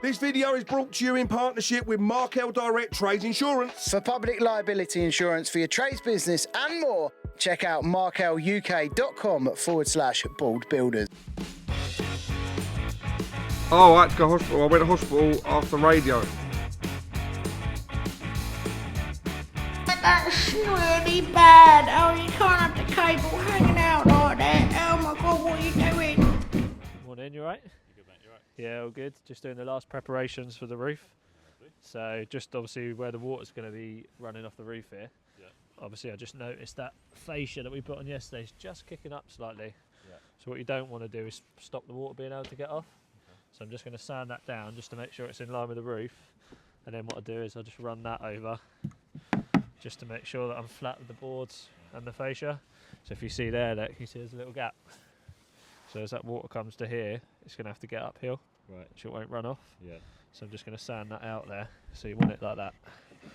This video is brought to you in partnership with Markel Direct Trades Insurance. For public liability insurance for your trades business and more, check out markeluk.com/board builders. Oh, I had to go to hospital. I went to hospital after radio. But that's really bad. Oh, you can't have the cable hanging out like that. Oh my God, what are you doing? Morning, you right? Good, mate, you right? Yeah, all good. Just doing the last preparations for the roof. So just obviously where the water's going to be running off the roof here. Yeah. Obviously I just noticed that fascia that we put on yesterday is just kicking up slightly. Yeah. So what you don't want to do is stop the water being able to get off. Okay. So I'm just going to sand that down just to make sure it's in line with the roof. And then what I do is I'll just run that over just to make sure that I'm flat with the boards and the fascia. So if you see there, look, you see there's a little gap. So as that water comes to here, it's going to have to get uphill. Right. So it won't run off. Yeah. So I'm just going to sand that out there. So you want it like that. You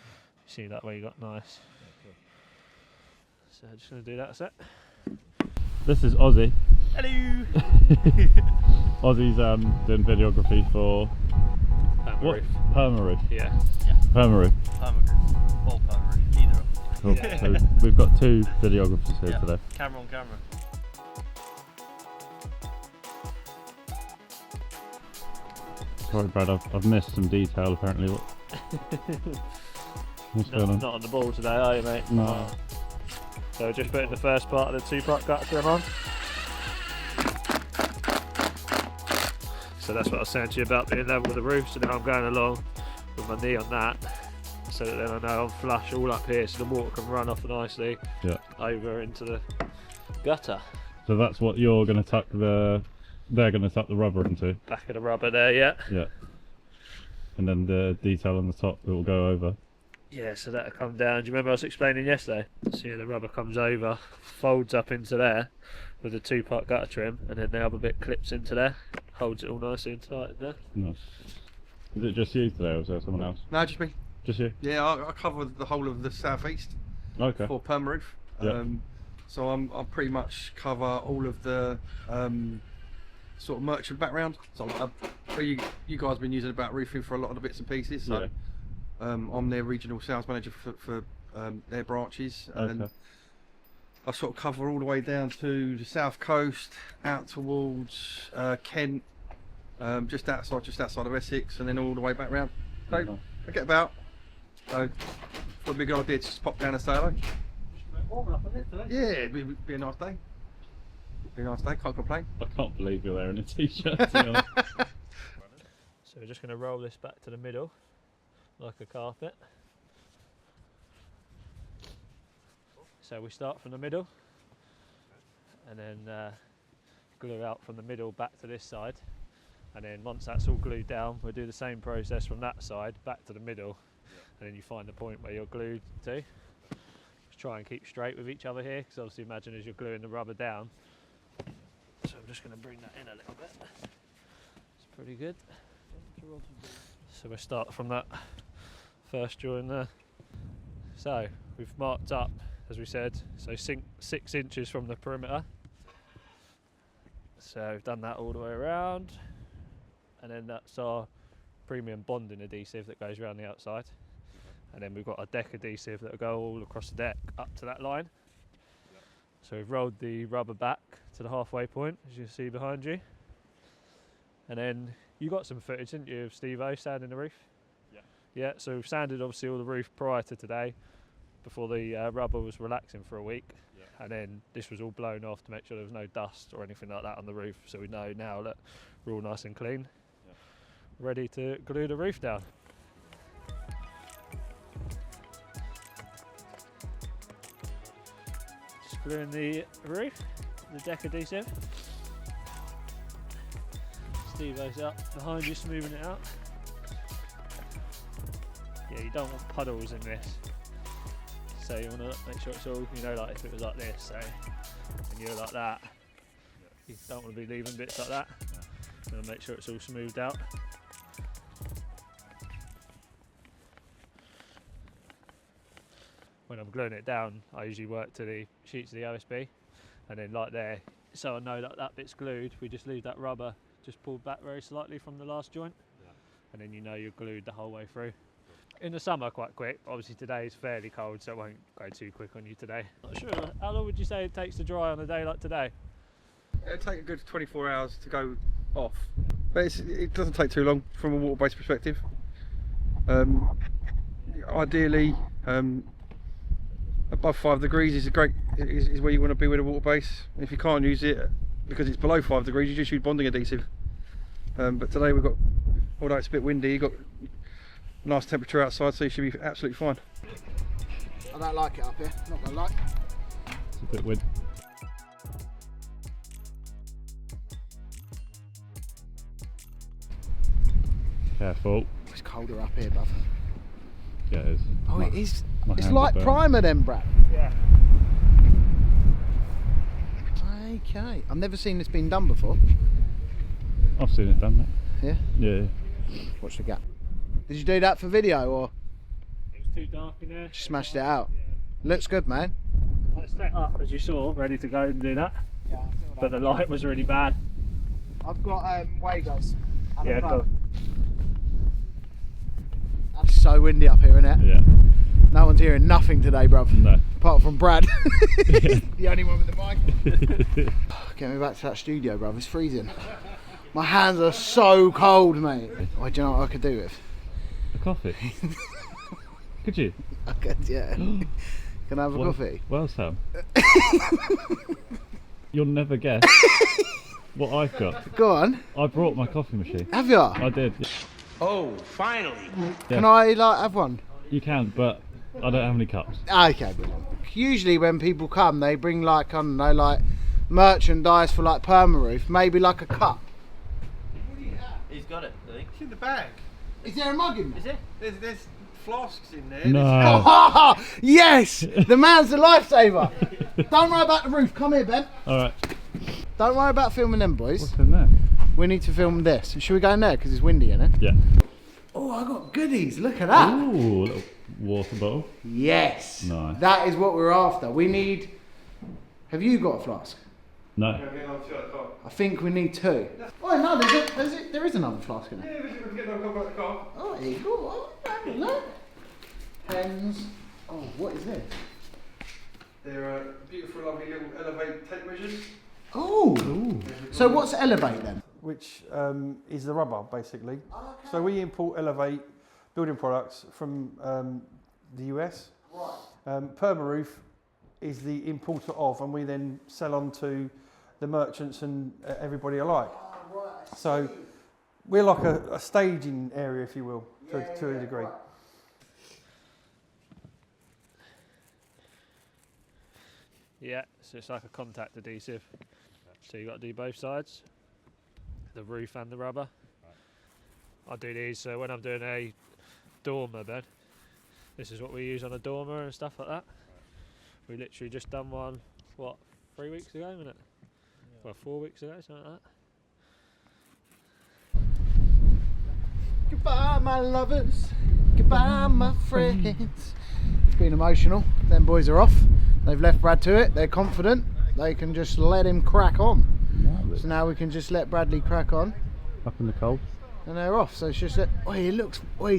see that way you got nice. Yeah, cool. So I'm just going to do that a sec. This is Ozzy. Hello! Ozzy's doing videography for Permaroof. Permaroof. Yeah. Permaroof. Permaroof. Or Permaroof, either. Cool. Yeah. So we've got two videographers here today. Camera on camera. Sorry, Brad, I've missed some detail apparently. What's going on? Not on the ball today, are you, mate? No. So just putting the first part of the two-part gut trim on. So that's what I was saying to you about being level with the roof. So now I'm going along with my knee on that, so that then I know I'm flush all up here, so the water can run off nicely over into the gutter. So that's what you're going to tuck they're going to tuck the rubber into. Back of the rubber there, yeah. Yeah. And then the detail on the top it will go over. Yeah, so that'll come down. Do you remember I was explaining yesterday? So yeah, the rubber comes over, folds up into there with the two-part gutter trim, and then the other bit clips into there, holds it all nicely and tight in there. Nice. Is it just you today or is there someone else? No, just me. Just you? Yeah, I cover the whole of the southeast Okay. for Permaroof. Yeah. So I pretty much cover all of the sort of merchant background. So you guys have been using about roofing for a lot of the bits and pieces. So Yeah. I'm their regional sales manager for their branches, and Okay. I sort of cover all the way down to the south coast, out towards Kent, just outside of Essex, and then all the way back round. So Okay. I get about. So what a big idea to just pop down and say hello. Yeah, it'd be a nice day. Be a nice day, can't complain. I can't believe you're wearing a t-shirt, to be honest. So we're just going to roll this back to the middle, like a carpet. So we start from the middle, and then glue out from the middle back to this side. And then once that's all glued down, we'll do the same process from that side back to the middle. And then you find the point where you're glued to. Just try and keep straight with each other here, because obviously imagine as you're gluing the rubber down. So I'm just going to bring that in a little bit. It's pretty good. So we'll start from that first join there. So we've marked up, as we said, so 6 inches from the perimeter. So we've done that all the way around, and then that's our premium bonding adhesive that goes around the outside. And then we've got our deck adhesive that will go all across the deck up to that line. So we've rolled the rubber back to the halfway point, as you see behind you. And then you got some footage, didn't you, of Steve-O sanding the roof? Yeah. Yeah, so we've sanded obviously all the roof prior to today, before the rubber was relaxing for a week. Yeah. And then this was all blown off to make sure there was no dust or anything like that on the roof. So we know now that we're all nice and clean. Yeah. Ready to glue the roof down. Just gluing the roof, the deck adhesive. Steve-O's up behind you, smoothing it out. Yeah, you don't want puddles in this. So you want to make sure it's all, you know, like if it was like this, so, and you're like that, you don't want to be leaving bits like that. You want to make sure it's all smoothed out. When I'm gluing it down, I usually work to the sheets of the OSB, and then like there, so I know that that bit's glued, we just leave that rubber just pulled back very slightly from the last joint, and then you know you're glued the whole way through. In the summer quite quick, obviously today is fairly cold so it won't go too quick on you today. Not sure, how long would you say it takes to dry on a day like today? It'll take a good 24 hours to go off, but it doesn't take too long from a water-based perspective. Ideally, above 5 degrees is where you want to be with a water base. If you can't use it because it's below 5 degrees, you just use bonding adhesive. But today we've got, although it's a bit windy, you've got nice temperature outside, so you should be absolutely fine. I don't like it up here, not gonna lie. It's a bit windy. Careful. It's colder up here, bruv. Yeah, it is. Oh, it is. my It's hands like are burning. primer then, Brad. Yeah. Okay. I've never seen this being done before. I've seen it done, mate. Yeah? Yeah. Watch the gap. Did you do that for video or It was too dark in there. just smashed it out? Looks good, man. I set up, as you saw, ready to go and do that, Yeah, but the light was really bad. I've got Wagos. Yeah, cool. It's so windy up here, isn't it? Yeah. No one's hearing nothing today, bruv. No. Apart from Brad. The only one with the mic. Get me back to that studio, bruv. It's freezing. My hands are so cold, mate. Oh, do you know what I could do with? A coffee. Could you? I could, yeah. Can I have a coffee? Well, Sam. You'll never guess what I've got. Go on. I brought my coffee machine. Have you? I did. Oh, finally. Can I have one? You can, but I don't have any cups. Okay, brilliant. Usually when people come, they bring like, I don't know, like merchandise for like Permaroof, maybe like a cup. He's got it, I think. It's in the bag. Is there a mug in there? Is it? There's flasks in there. No. Oh, yes! The man's a lifesaver. Don't worry about the roof. Come here, Ben. Alright. Don't worry about filming them, boys. What's in there? We need to film this. Should we go in there? Because it's windy, isn't it? Yeah. Oh, I got goodies. Look at that. Ooh, a little water bottle. Yes. Nice. That is what we're after. We need... Have you got a flask? No. I think we need 2. Oh, no, there is another flask in there. Oh, there you go. Oh, look. Pens. Oh, what is this? They're beautiful, lovely little elevate tape measures. Oh. So what's Elevate then? Which is the rubber, basically. So we import Elevate building products from the US. Right. Permaroof is the importer of, and we then sell on to the merchants and everybody alike. Oh, right. So we're like a staging area, if you will, to a degree. Right. Yeah, so it's like a contact adhesive. So you've got to do both sides, the roof and the rubber. I do these so when I'm doing a dormer bed, this is what we use on a dormer and stuff like that. We literally just done one, what, 3 weeks ago, wasn't it? Well, 4 weeks ago, something like that. Goodbye, my lovers. Goodbye, my friends. It's been emotional. Them boys are off. They've left Brad to it. They're confident. They can just let him crack on. Marvellous. So now we can just let Bradley crack on. Up in the cold. And they're off. So it's just that.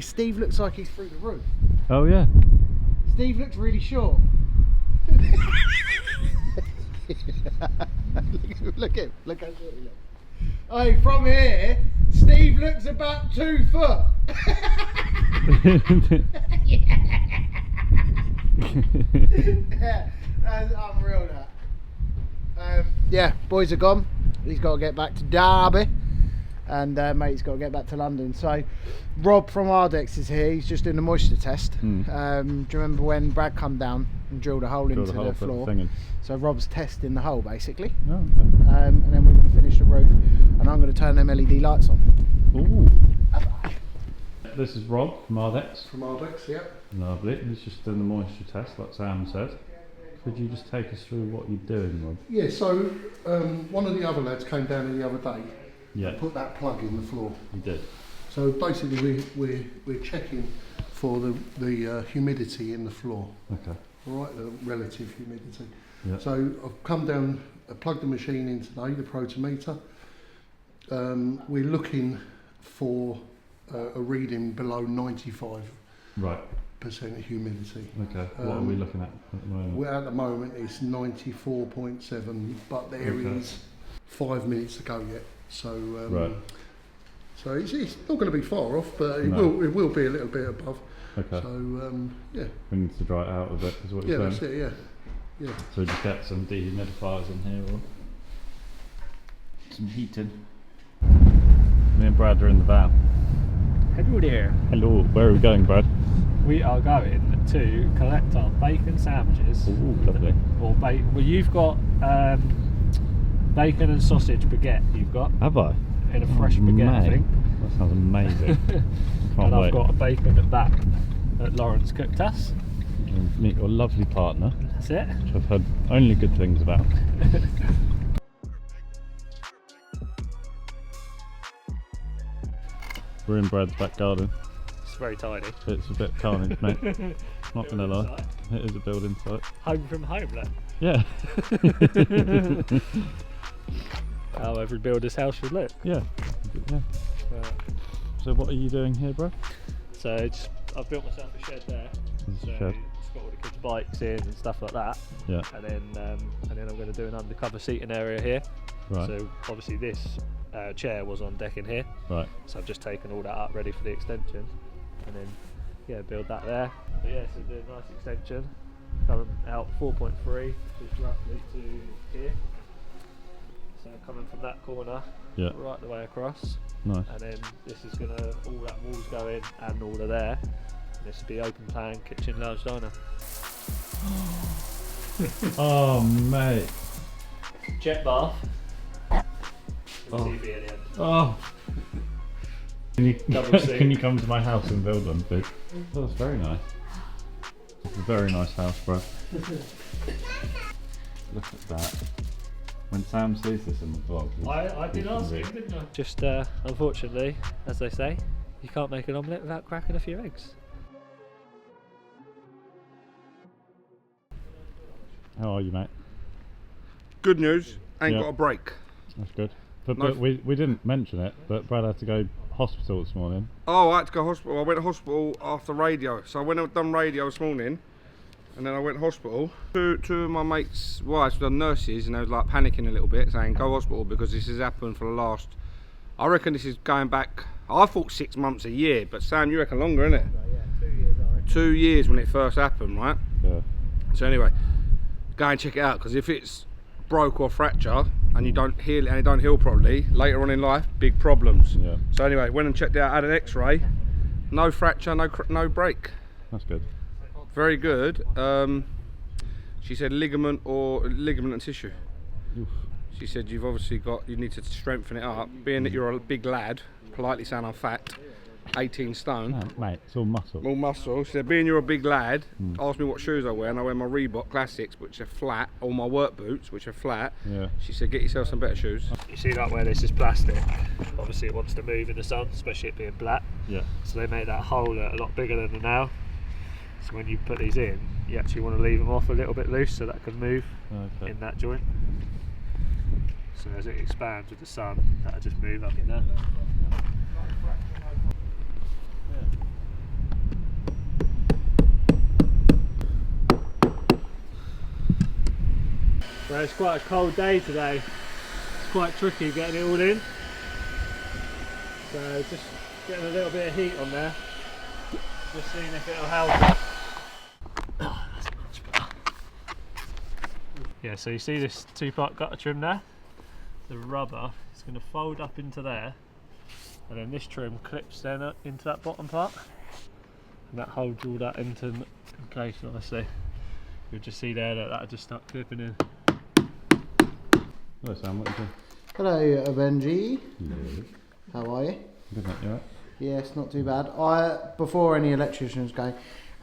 Steve looks like he's through the roof. Oh yeah. Steve looks really short. Look at him. Look how short he looks. Hey, from here, Steve looks about 2 foot. Yeah, that's unreal that. Yeah, boys are gone. He's got to get back to Derby. And mate's got to get back to London. So Rob from Ardex is here. He's just doing a moisture test. Do you remember when Brad come down and drilled a hole into the floor? So Rob's testing the hole basically. Oh, okay. And then we're going to finish the roof. And I'm going to turn them LED lights on. Ooh. This is Rob from Ardex. From Ardex, yeah. Lovely. He's just doing the moisture test, like Sam said. Could you just take us through what you're doing, Rob? Yeah, so one of the other lads came down here the other day Yeah. and put that plug in the floor. You did. So basically we're checking for the humidity in the floor. Okay. All right, the relative humidity. Yeah. So I've come down, plugged the machine in today, the protometer. We're looking for a reading below 95% Right. humidity. Okay. What are we looking at the moment? Well, at the moment it's 94.7, but there is 5 minutes to go yet. So Right. so it's not going to be far off, but No. it will be a little bit above. Okay. So yeah, We need to dry it out a bit, is what yeah, you're that's saying. it. Yeah. So just get some dehumidifiers in here or some heating. Me and Brad are in the van. Hello there. Hello, where are we going, Brad? We are going to collect our bacon sandwiches. Ooh, lovely. Or bacon. Well, you've got bacon and sausage baguette. You've got Have I? in a fresh baguette, I mate. think. That sounds amazing. Can't And wait. I've got a bacon at that that Lawrence cooked us. And meet your lovely partner, That's it. which I've heard only good things about. We're in Brad's back garden. It's very tiny. It's a bit carnage, mate. Not gonna lie. It is a building site. Home from home, look. Yeah. How every builder's house should look. Yeah. Yeah. So what are you doing here, Brad? So I've built myself a shed there. There's a So shed. it's got all the kids' bikes in and stuff like that. Yeah. And then I'm going to do an undercover seating area here. Right. So obviously this chair was on deck in here. Right. So I've just taken all that up ready for the extension, and then build that there. But yeah, so do a nice extension. Coming out 4.3, which is roughly to here. So coming from that corner, Yeah. right the way across. Nice. And then this is gonna, all that walls go in and all of there. And this will be open plan kitchen, lounge, diner. Oh, mate. Jet bath. Oh. TV at the end. Oh. Double sink. Can you come to my house and build one, please? Oh, that's very nice. It's a very nice house, bro. Look at that. When Sam sees this in the vlog, I did ask him, didn't I? Just unfortunately, as they say, you can't make an omelette without cracking a few eggs. How are you, mate? Good news, ain't Yeah. got a break. That's good. But, No. but we didn't mention it, but Brad had to go hospital this morning. Oh, I had to go hospital. I went to hospital after radio. So I went and done radio this morning, and then I went to hospital. Two of my mates' wives were nurses, and they was like panicking a little bit, saying go hospital because this has happened for the last. I reckon this is going back. I thought 6 months, a year, but Sam, you reckon longer, innit? Yeah, 2 years, I reckon. 2 years when it first happened, right? Yeah. So anyway, go and check it out, because if it's broke or fracture and you don't heal it and it don't heal properly, later on in life, big problems. Yeah. So anyway, went and checked it out, had an X-ray, no fracture, no break. That's good. Very good. She said ligament and tissue. Oof. She said you've obviously you need to strengthen it up. Being that you're a big lad, politely saying I'm fat, 18 stone. Oh, mate, it's all muscle. All muscle. She said, being you're a big lad, ask me what shoes I wear, and I wear my Reebok Classics, which are flat, or my work boots, which are flat. Yeah. She said, get yourself some better shoes. You see that where this is plastic? Obviously it wants to move in the sun, especially it being black. Yeah. So they make that hole a lot bigger than the nail. So when you put these in, you actually want to leave them off a little bit loose so that can move Okay. in that joint. So as it expands with the sun, that'll just move up in there. Well, it's quite a cold day today. It's quite tricky getting it all in. So just getting a little bit of heat on there. Just seeing if it'll help. Oh, that's much better. Yeah, so you see this 2-part gutter trim there? The rubber is going to fold up into there, and then this trim clips then into that bottom part, and that holds all that into in place nicely. You'll just see there that that'll just start clipping in. Hello, Sam. What are you doing? Hello, Benji. Hello. How are you? Good, mate. You alright? Yes, not too bad. Before any electricians go,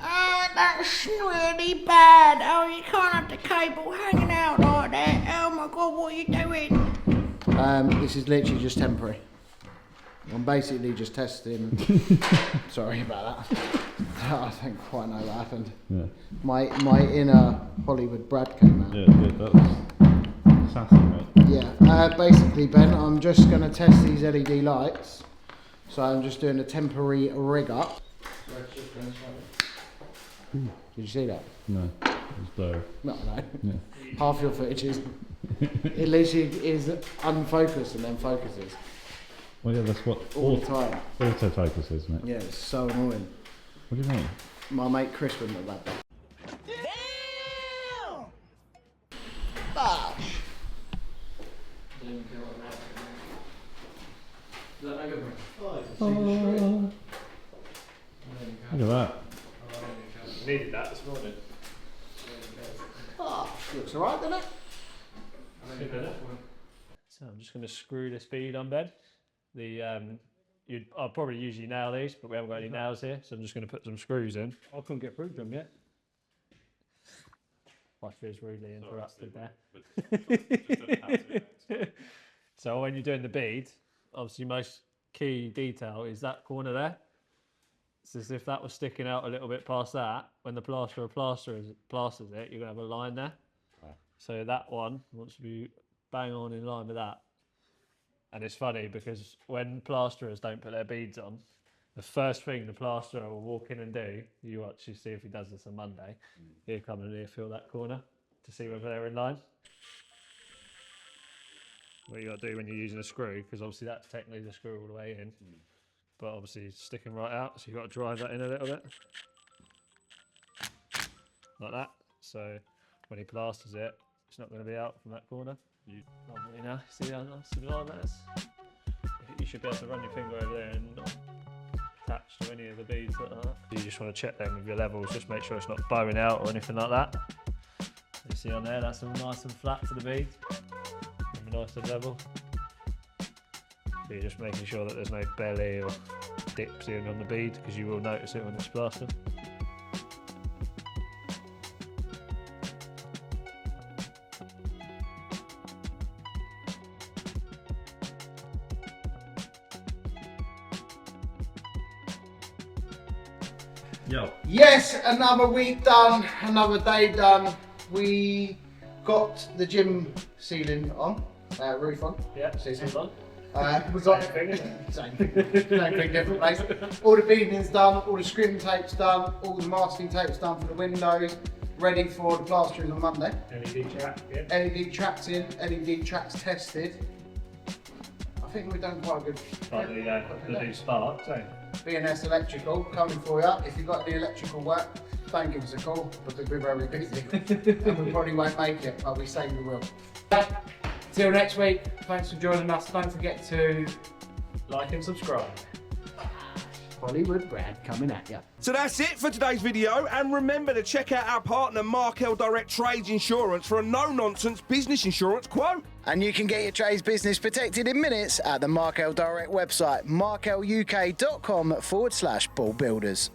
Oh, that's really bad. Oh, you can't have the cable hanging out like that. Oh my god, what are you doing? this is literally just temporary. I'm basically just testing. Sorry about that. I don't quite know what happened. Yeah. My inner Hollywood Brad came out. Yeah, good. That was sassy, mate. Yeah. Basically, Ben, I'm just going to test these LED lights So I'm just doing a temporary rig up. Did you see that? No, it's blurry. No. Yeah. Half your footage is, it literally is unfocused and then focuses Well, yeah, that's what all the time. autofocus is, isn't it? Yeah, it's so annoying. What do you mean? My mate Chris wouldn't have had that. Look at that. Needed that this morning. Looks alright, doesn't it? So I'm just going to screw this bead on bed. I'll probably usually nail these, but we haven't got any nails here, so I'm just going to put some screws in. I couldn't get through them yet. My feels rudely interrupted there. So when you're doing the bead, obviously most key detail is that corner there. It's as if that was sticking out a little bit past that. When the plasters it, you're going to have a line there. Right. So that one wants to be bang on in line with that. And it's funny because when plasterers don't put their beads on, the first thing the plasterer will walk in and do, you actually see if he does this on Monday, he'll come and he'll feel that corner to see whether they're in line. What you got to do when you're using a screw, because obviously that's technically the screw all the way in, but obviously it's sticking right out, so you've got to drive that in a little bit. Like that. So when he plasters it, it's not going to be out from that corner. Lovely now, see how nice the line that is? You should be able to run your finger over there and not attach to any of the beads like that. You just want to check them with your levels, just make sure it's not bowing out or anything like that. You see on there, that's all nice and flat to the bead. And nice and level. So you're just making sure that there's no belly or dips in on the bead, because you will notice it when it's plastered. Yo. Yes, another week done, another day done. We got the gym ceiling on, roof on. Yeah, season on. We got same thing, different place. All the beading's done, all the scrim tape's done, all the masking tape's done for the windows, ready for the plastering on Monday. LED track, yeah. LED tracks in, LED tracks tested. I think we've done quite a good. Like the new Spark, so. B&S Electrical coming for you. If you've got any electrical work, don't give us a call because we're very busy and we probably won't make it, but we say we will. Till next week, thanks for joining us. Don't forget to Like and subscribe. Hollywood Brad coming at you. So that's it for today's video, and remember to check out our partner Markel Direct Trades Insurance for a no-nonsense business insurance quote. And you can get your trades business protected in minutes at the Markel Direct website, markeluk.com/ball builders.